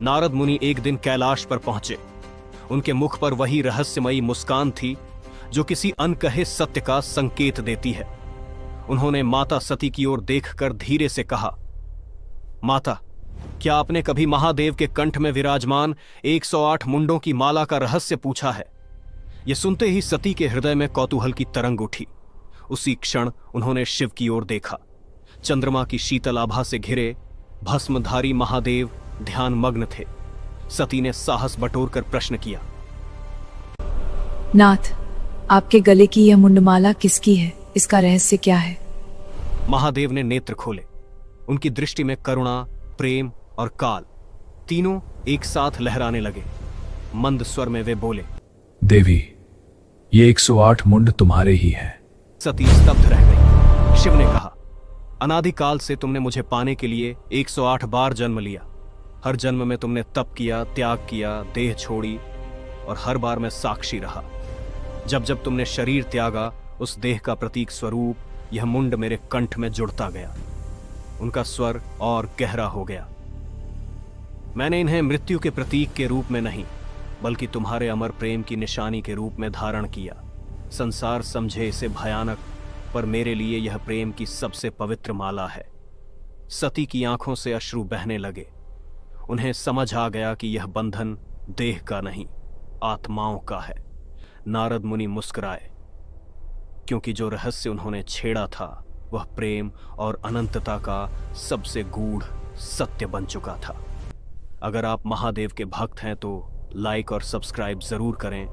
नारद मुनि एक दिन कैलाश पर पहुंचे। उनके मुख पर वही रहस्यमयी मुस्कान थी जो किसी अनकहे सत्य का संकेत देती है। उन्होंने माता सती की ओर देखकर धीरे से कहा, माता, क्या आपने कभी महादेव के कंठ में विराजमान 108 मुंडों की माला का रहस्य पूछा है? यह सुनते ही सती के हृदय में कौतूहल की तरंग उठी। उसी क्षण उन्होंने शिव की ओर देखा। चंद्रमा की शीतल आभा से घिरे भस्मधारी महादेव ध्यान मग्न थे। सती ने साहस बटोरकर प्रश्न किया, नाथ, आपके गले की यह मुंडमाला किसकी है? इसका रहस्य क्या है? महादेव ने नेत्र खोले। उनकी दृष्टि में करुणा, प्रेम और काल तीनों एक साथ लहराने लगे। मंद स्वर में वे बोले, देवी, ये 108 मुंड तुम्हारे ही हैं। सती स्तब्ध रह गई। शिव ने कहा, अनादिकाल से तुमने मुझे पाने के लिए 108 बार जन्म लिया। हर जन्म में तुमने तप किया, त्याग किया, देह छोड़ी, और हर बार मैं साक्षी रहा। जब जब तुमने शरीर त्यागा, उस देह का प्रतीक स्वरूप यह मुंड मेरे कंठ में जुड़ता गया। उनका स्वर और गहरा हो गया। मैंने इन्हें मृत्यु के प्रतीक के रूप में नहीं, बल्कि तुम्हारे अमर प्रेम की निशानी के रूप में धारण किया। संसार समझे इसे भयानक, पर मेरे लिए यह प्रेम की सबसे पवित्र माला है। सती की आंखों से अश्रु बहने लगे। उन्हें समझ आ गया कि यह बंधन देह का नहीं, आत्माओं का है। नारद मुनि मुस्कुराए, क्योंकि जो रहस्य उन्होंने छेड़ा था वह प्रेम और अनंतता का सबसे गूढ़ सत्य बन चुका था। अगर आप महादेव के भक्त हैं तो लाइक और सब्सक्राइब जरूर करें